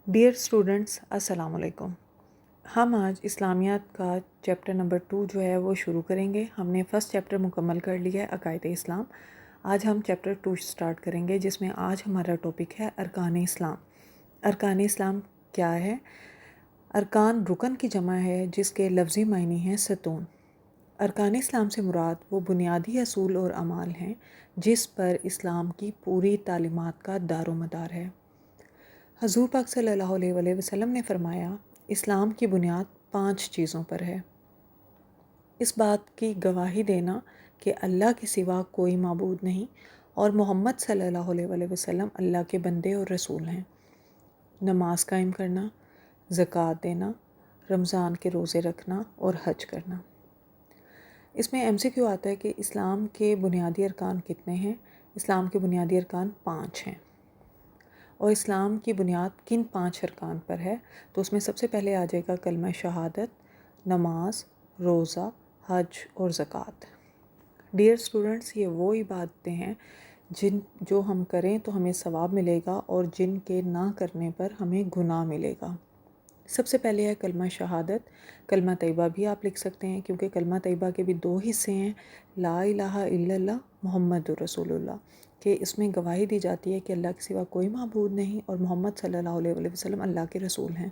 Dear students, السلام علیکم۔ ہم آج اسلامیات کا چیپٹر نمبر 2 جو ہے وہ شروع کریں گے۔ ہم نے فرسٹ چیپٹر مکمل کر لیا ہے، عقائد اسلام۔ آج ہم چیپٹر 2 سٹارٹ کریں گے، جس میں آج ہمارا ٹاپک ہے ارکان اسلام۔ ارکان اسلام کیا ہے؟ ارکان رکن کی جمع ہے، جس کے لفظی معنی ہیں ستون۔ ارکان اسلام سے مراد وہ بنیادی اصول اور اعمال ہیں جس پر اسلام کی پوری تعلیمات کا دار و مدار ہے۔ حضور پاک صلی اللہ علیہ وآلہ وسلم نے فرمایا، اسلام کی بنیاد 5 چیزوں پر ہے۔ اس بات کی گواہی دینا کہ اللہ کے سوا کوئی معبود نہیں اور محمد صلی اللہ علیہ وآلہ وسلم اللہ کے بندے اور رسول ہیں۔ نماز قائم کرنا، زکوٰۃ دینا، رمضان کے روزے رکھنا اور حج کرنا۔ اس میں MCQ آتا ہے کہ اسلام کے بنیادی ارکان کتنے ہیں؟ اسلام کے بنیادی ارکان 5 ہیں۔ اور اسلام کی بنیاد کن 5 ارکان پر ہے؟ تو اس میں سب سے پہلے آ جائے گا کلمہ شہادت، نماز، روزہ، حج اور زکوٰۃ۔ ڈیئر اسٹوڈنٹس، یہ وہ عبادتیں ہیں جو ہم کریں تو ہمیں ثواب ملے گا اور جن کے نہ کرنے پر ہمیں گناہ ملے گا۔ سب سے پہلے ہے کلمہ شہادت۔ کلمہ طیبہ بھی آپ لکھ سکتے ہیں، کیونکہ کلمہ طیبہ کے بھی 2 حصے ہیں، لا الہ الا اللہ محمد رسول اللہ، کہ اس میں گواہی دی جاتی ہے کہ اللہ کے سوا کوئی معبود نہیں اور محمد صلی اللہ علیہ وآلہ وسلم اللہ کے رسول ہیں۔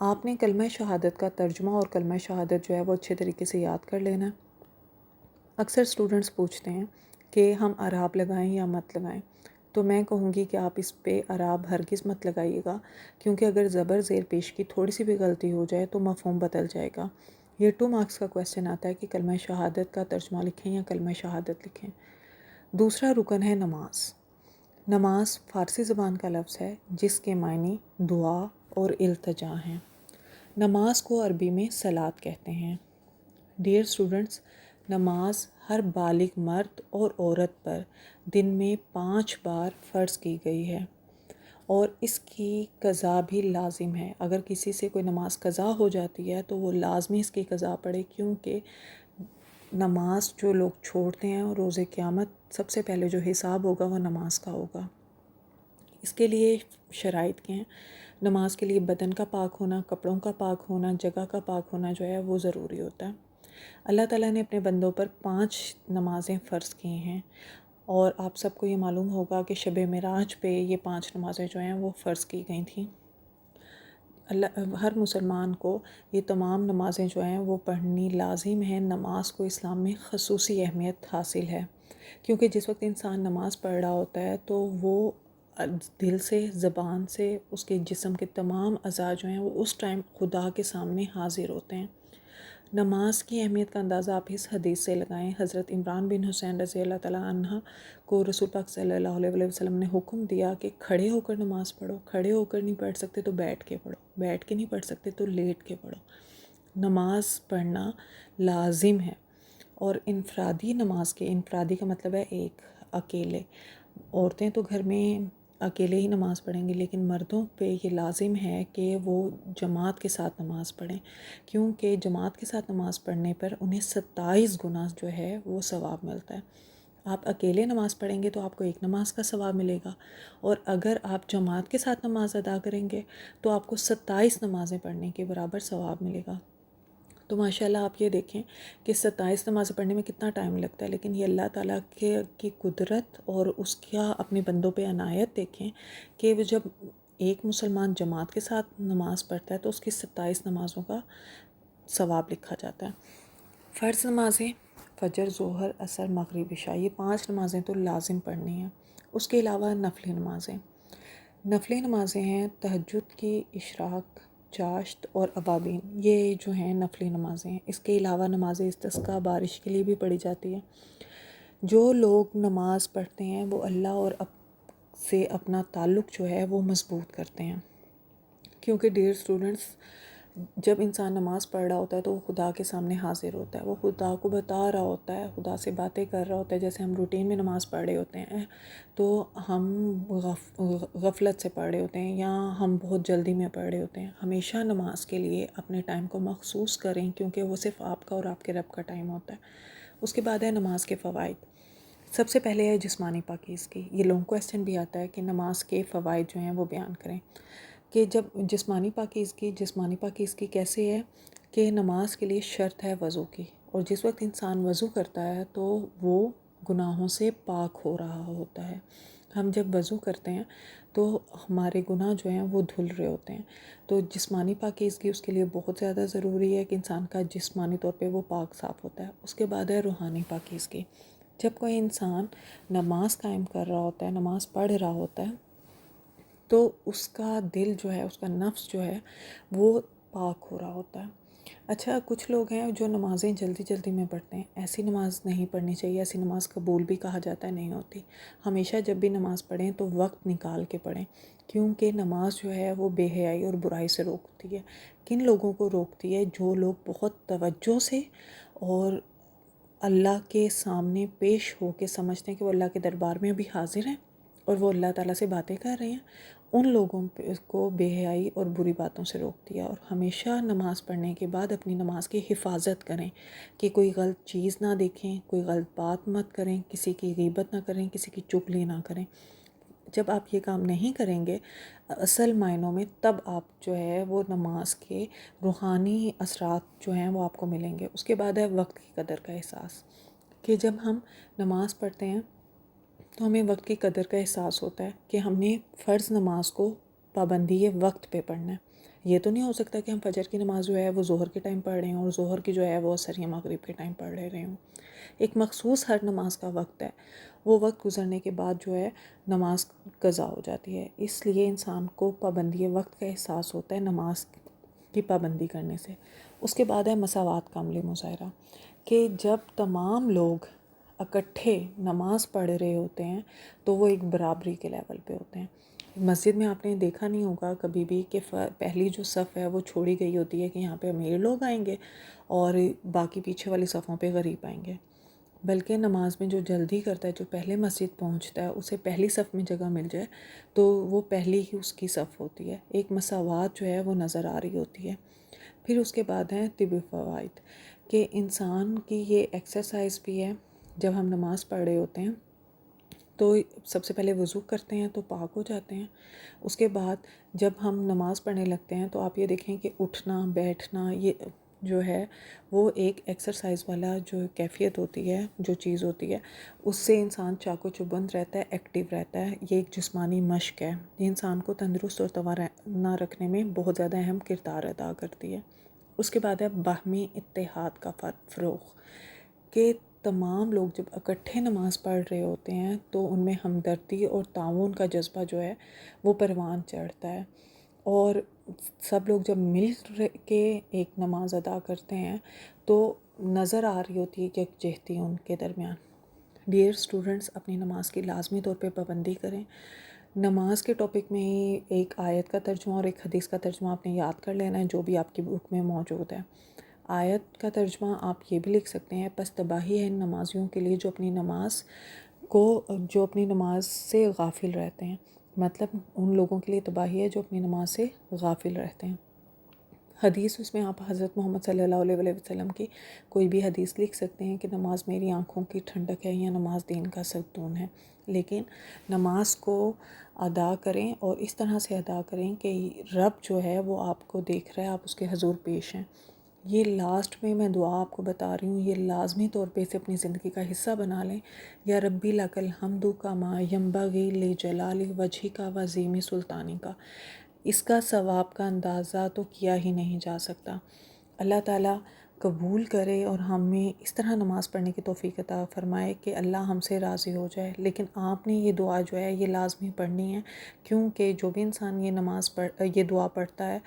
آپ نے کلمہ شہادت کا ترجمہ اور کلمہ شہادت جو ہے وہ اچھے طریقے سے یاد کر لینا۔ اکثر اسٹوڈنٹس پوچھتے ہیں کہ ہم اعراب لگائیں یا مت لگائیں، تو میں کہوں گی کہ آپ اس پہ اعراب ہرگز مت لگائیے گا، کیونکہ اگر زبر زیر پیش کی تھوڑی سی بھی غلطی ہو جائے تو مفہوم بدل جائے گا۔ یہ 2 مارکس کا کویسچن آتا ہے کہ کلمہ شہادت کا ترجمہ لکھیں یا کلمہ شہادت لکھیں۔ دوسرا رکن ہے نماز۔ نماز فارسی زبان کا لفظ ہے جس کے معنی دعا اور التجا ہیں۔ نماز کو عربی میں صلاۃ کہتے ہیں۔ ڈیئر اسٹوڈنٹس، نماز ہر بالغ مرد اور عورت پر دن میں 5 بار فرض کی گئی ہے اور اس کی قضا بھی لازم ہے۔ اگر کسی سے کوئی نماز قضا ہو جاتی ہے تو وہ لازمی اس کی قضا پڑے، کیونکہ نماز جو لوگ چھوڑتے ہیں اور روز قیامت سب سے پہلے جو حساب ہوگا وہ نماز کا ہوگا۔ اس کے لیے شرائط کے ہیں۔ نماز کے لیے بدن کا پاک ہونا، کپڑوں کا پاک ہونا، جگہ کا پاک ہونا جو ہے وہ ضروری ہوتا ہے۔ اللہ تعالیٰ نے اپنے بندوں پر 5 نمازیں فرض کی ہیں، اور آپ سب کو یہ معلوم ہوگا کہ شب معراج پہ یہ 5 نمازیں جو ہیں وہ فرض کی گئی تھیں۔ ہر مسلمان کو یہ تمام نمازیں جو ہیں وہ پڑھنی لازم ہیں۔ نماز کو اسلام میں خصوصی اہمیت حاصل ہے، کیونکہ جس وقت انسان نماز پڑھ رہا ہوتا ہے تو وہ دل سے، زبان سے، اس کے جسم کے تمام اعضاء جو ہیں وہ اس ٹائم خدا کے سامنے حاضر ہوتے ہیں۔ نماز کی اہمیت کا اندازہ آپ اس حدیث سے لگائیں۔ حضرت عمران بن حسین رضی اللہ تعالیٰ عنہ کو رسول پاک صلی اللہ علیہ وآلہ وسلم نے حکم دیا کہ کھڑے ہو کر نماز پڑھو، کھڑے ہو کر نہیں پڑھ سکتے تو بیٹھ کے پڑھو، بیٹھ کے نہیں پڑھ سکتے تو لیٹ کے پڑھو۔ نماز پڑھنا لازم ہے، اور انفرادی نماز کے، انفرادی کا مطلب ہے ایک، اکیلے۔ عورتیں تو گھر میں اکیلے ہی نماز پڑھیں گی، لیکن مردوں پہ یہ لازم ہے کہ وہ جماعت کے ساتھ نماز پڑھیں، کیونکہ جماعت کے ساتھ نماز پڑھنے پر انہیں 27 گنا جو ہے وہ ثواب ملتا ہے۔ آپ اکیلے نماز پڑھیں گے تو آپ کو 1 نماز کا ثواب ملے گا، اور اگر آپ جماعت کے ساتھ نماز ادا کریں گے تو آپ کو 27 نمازیں پڑھنے کے برابر ثواب ملے گا۔ تو ماشاءاللہ آپ یہ دیکھیں کہ 27 نمازیں پڑھنے میں کتنا ٹائم لگتا ہے، لیکن یہ اللہ تعالیٰ کی قدرت اور اس کا اپنے بندوں پہ عنایت دیکھیں کہ وہ جب ایک مسلمان جماعت کے ساتھ نماز پڑھتا ہے تو اس کی 27 نمازوں کا ثواب لکھا جاتا ہے۔ فرض نمازیں فجر، ظہر، عصر، مغرب، عشاء، یہ 5 نمازیں تو لازم پڑھنی ہیں۔ اس کے علاوہ نفلی نمازیں، نفلی نمازیں ہیں تہجد کی، اشراق، چاشت اور ابابین، یہ جو ہیں نفلی نمازیں ہیں۔ اس کے علاوہ نماز استسقاء بارش کے لیے بھی پڑھی جاتی ہے۔ جو لوگ نماز پڑھتے ہیں وہ اللہ اور سے اپنا تعلق جو ہے وہ مضبوط کرتے ہیں، کیونکہ ڈیئر اسٹوڈنٹس، جب انسان نماز پڑھ رہا ہوتا ہے تو وہ خدا کے سامنے حاضر ہوتا ہے، وہ خدا کو بتا رہا ہوتا ہے، خدا سے باتیں کر رہا ہوتا ہے۔ جیسے ہم روٹین میں نماز پڑھ رہے ہوتے ہیں تو ہم غفلت سے پڑھ رہے ہوتے ہیں یا ہم بہت جلدی میں پڑھ رہے ہوتے ہیں۔ ہمیشہ نماز کے لیے اپنے ٹائم کو مخصوص کریں، کیونکہ وہ صرف آپ کا اور آپ کے رب کا ٹائم ہوتا ہے۔ اس کے بعد ہے نماز کے فوائد۔ سب سے پہلے ہے جسمانی پاکیزگی۔ یہ لانگ کویسچن بھی آتا ہے کہ نماز کے فوائد جو ہیں وہ بیان کریں۔ کہ جب جسمانی پاکیزگی کیسے ہے کہ نماز کے لیے شرط ہے وضو کی، اور جس وقت انسان وضو کرتا ہے تو وہ گناہوں سے پاک ہو رہا ہوتا ہے۔ ہم جب وضو کرتے ہیں تو ہمارے گناہ جو ہیں وہ دھل رہے ہوتے ہیں، تو جسمانی پاکیزگی اس کے لیے بہت زیادہ ضروری ہے کہ انسان کا جسمانی طور پہ وہ پاک صاف ہوتا ہے۔ اس کے بعد ہے روحانی پاکیزگی۔ جب کوئی انسان نماز قائم کر رہا ہوتا ہے، نماز پڑھ رہا ہوتا ہے، تو اس کا دل جو ہے، اس کا نفس جو ہے وہ پاک ہو رہا ہوتا ہے۔ اچھا، کچھ لوگ ہیں جو نمازیں جلدی جلدی میں پڑھتے ہیں، ایسی نماز نہیں پڑھنی چاہیے، ایسی نماز قبول بھی کہا جاتا ہے نہیں ہوتی۔ ہمیشہ جب بھی نماز پڑھیں تو وقت نکال کے پڑھیں، کیونکہ نماز جو ہے وہ بے حیائی اور برائی سے روکتی ہے۔ کن لوگوں کو روکتی ہے؟ جو لوگ بہت توجہ سے اور اللہ کے سامنے پیش ہو کے سمجھتے ہیں کہ وہ اللہ کے دربار میں بھی حاضر ہیں اور وہ اللہ تعالیٰ سے باتیں کر رہے ہیں، ان لوگوں کو بے حیائی اور بری باتوں سے روک دیا۔ اور ہمیشہ نماز پڑھنے کے بعد اپنی نماز کی حفاظت کریں کہ کوئی غلط چیز نہ دیکھیں، کوئی غلط بات مت کریں، کسی کی غیبت نہ کریں، کسی کی چغلی نہ کریں۔ جب آپ یہ کام نہیں کریں گے اصل معنوں میں، تب آپ جو ہے وہ نماز کے روحانی اثرات جو ہیں وہ آپ کو ملیں گے۔ اس کے بعد ہے وقت کی قدر کا احساس، کہ جب ہم نماز پڑھتے ہیں تو ہمیں وقت کی قدر کا احساس ہوتا ہے کہ ہم نے فرض نماز کو پابندی وقت پہ پڑھنا ہے۔ یہ تو نہیں ہو سکتا کہ ہم فجر کی نماز جو ہے وہ ظہر کے ٹائم پڑھ رہے ہوں اور ظہر کی جو ہے وہ عصر یا مغرب کے ٹائم پڑھ رہے ہوں۔ ایک مخصوص ہر نماز کا وقت ہے، وہ وقت گزرنے کے بعد جو ہے نماز قضا ہو جاتی ہے۔ اس لیے انسان کو پابندی وقت کا احساس ہوتا ہے نماز کی پابندی کرنے سے۔ اس کے بعد ہے مساوات کا عملی مظاہرہ، کہ جب تمام لوگ اکٹھے نماز پڑھ رہے ہوتے ہیں تو وہ ایک برابری کے لیول پہ ہوتے ہیں۔ مسجد میں آپ نے دیکھا نہیں ہوگا کبھی بھی کہ پہلی جو صف ہے وہ چھوڑی گئی ہوتی ہے کہ یہاں پہ امیر لوگ آئیں گے اور باقی پیچھے والی صفوں پہ غریب آئیں گے، بلکہ نماز میں جو جلدی کرتا ہے، جو پہلے مسجد پہنچتا ہے، اسے پہلی صف میں جگہ مل جائے تو وہ پہلی ہی اس کی صف ہوتی ہے۔ ایک مساوات جو ہے وہ نظر آ رہی ہوتی ہے۔ پھر اس کے بعد ہیں طبی فوائد، کہ انسان کی یہ ایکسرسائز بھی ہے۔ جب ہم نماز پڑھ رہے ہوتے ہیں تو سب سے پہلے وضو کرتے ہیں تو پاک ہو جاتے ہیں۔ اس کے بعد جب ہم نماز پڑھنے لگتے ہیں تو آپ یہ دیکھیں کہ اٹھنا بیٹھنا یہ جو ہے وہ ایک ایکسرسائز والا جو کیفیت ہوتی ہے، جو چیز ہوتی ہے، اس سے انسان چاق و چوبند رہتا ہے، ایکٹیو رہتا ہے۔ یہ ایک جسمانی مشق ہے، یہ انسان کو تندرست اور توانا رکھنے میں بہت زیادہ اہم کردار ادا کرتی ہے۔ اس کے بعد ہے باہمی اتحاد کا فروغ، کہ تمام لوگ جب اکٹھے نماز پڑھ رہے ہوتے ہیں تو ان میں ہمدردی اور تعاون کا جذبہ جو ہے وہ پروان چڑھتا ہے، اور سب لوگ جب مل کے ایک نماز ادا کرتے ہیں تو نظر آ رہی ہوتی ہے کہ یکجہتی ان کے درمیان۔ ڈیئر اسٹوڈنٹس، اپنی نماز کی لازمی طور پہ پابندی کریں۔ نماز کے ٹاپک میں ہی ایک آیت کا ترجمہ اور ایک حدیث کا ترجمہ آپ نے یاد کر لینا ہے، جو بھی آپ کی بک میں موجود ہے۔ آیت کا ترجمہ آپ یہ بھی لکھ سکتے ہیں، پس تباہی ہے ان نمازیوں کے لیے جو اپنی نماز سے غافل رہتے ہیں، مطلب ان لوگوں کے لیے تباہی ہے جو اپنی نماز سے غافل رہتے ہیں۔ حدیث، اس میں آپ حضرت محمد صلی اللہ علیہ وسلم کی کوئی بھی حدیث لکھ سکتے ہیں کہ نماز میری آنکھوں کی ٹھنڈک ہے یا نماز دین کا ستون ہے، لیکن نماز کو ادا کریں اور اس طرح سے ادا کریں کہ رب جو ہے وہ آپ کو دیکھ رہا ہے، آپ اس کے حضور پیش ہیں۔ یہ لاسٹ میں دعا آپ کو بتا رہی ہوں، یہ لازمی طور پہ اسے اپنی زندگی کا حصہ بنا لیں۔ یا ربی لک الحمد کما ینبغی لجلال وجہک و عظیم سلطانی کا، اس کا ثواب کا اندازہ تو کیا ہی نہیں جا سکتا۔ اللہ تعالیٰ قبول کرے اور ہمیں اس طرح نماز پڑھنے کی توفیق عطا فرمائے کہ اللہ ہم سے راضی ہو جائے۔ لیکن آپ نے یہ دعا جو ہے یہ لازمی پڑھنی ہے، کیونکہ جو بھی انسان یہ دعا پڑھتا ہے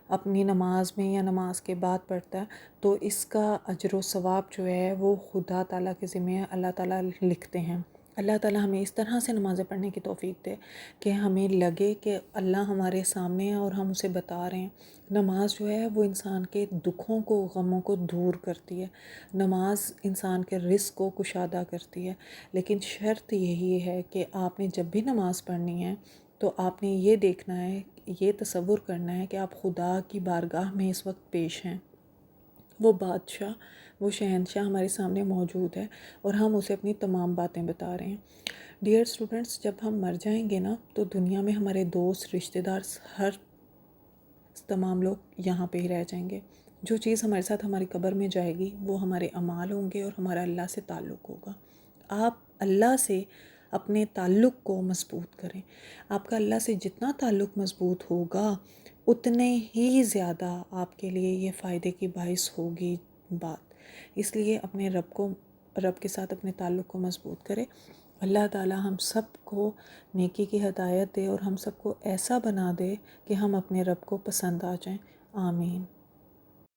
اپنی نماز میں یا نماز کے بعد پڑھتا ہے تو اس کا اجر و ثواب جو ہے وہ خدا تعالیٰ کے ذمہ اللہ تعالیٰ لکھتے ہیں۔ اللہ تعالیٰ ہمیں اس طرح سے نمازیں پڑھنے کی توفیق دے کہ ہمیں لگے کہ اللہ ہمارے سامنے ہے اور ہم اسے بتا رہے ہیں۔ نماز جو ہے وہ انسان کے دکھوں کو، غموں کو دور کرتی ہے، نماز انسان کے رزق کو کشادہ کرتی ہے، لیکن شرط یہی ہے کہ آپ نے جب بھی نماز پڑھنی ہے تو آپ نے یہ دیکھنا ہے، یہ تصور کرنا ہے کہ آپ خدا کی بارگاہ میں اس وقت پیش ہیں۔ وہ بادشاہ، وہ شہنشاہ ہمارے سامنے موجود ہے اور ہم اسے اپنی تمام باتیں بتا رہے ہیں۔ ڈیئر اسٹوڈنٹس، جب ہم مر جائیں گے نا تو دنیا میں ہمارے دوست، رشتہ دار ہر تمام لوگ یہاں پہ ہی رہ جائیں گے۔ جو چیز ہمارے ساتھ ہماری قبر میں جائے گی وہ ہمارے اعمال ہوں گے اور ہمارا اللہ سے تعلق ہوگا۔ آپ اللہ سے اپنے تعلق کو مضبوط کریں۔ آپ کا اللہ سے جتنا تعلق مضبوط ہوگا اتنے ہی زیادہ آپ کے لیے یہ فائدے کی باعث ہوگی بات۔ اس لیے اپنے رب کے ساتھ اپنے تعلق کو مضبوط کرے۔ اللہ تعالی ہم سب کو نیکی کی ہدایت دے اور ہم سب کو ایسا بنا دے کہ ہم اپنے رب کو پسند آ جائیں۔ آمین۔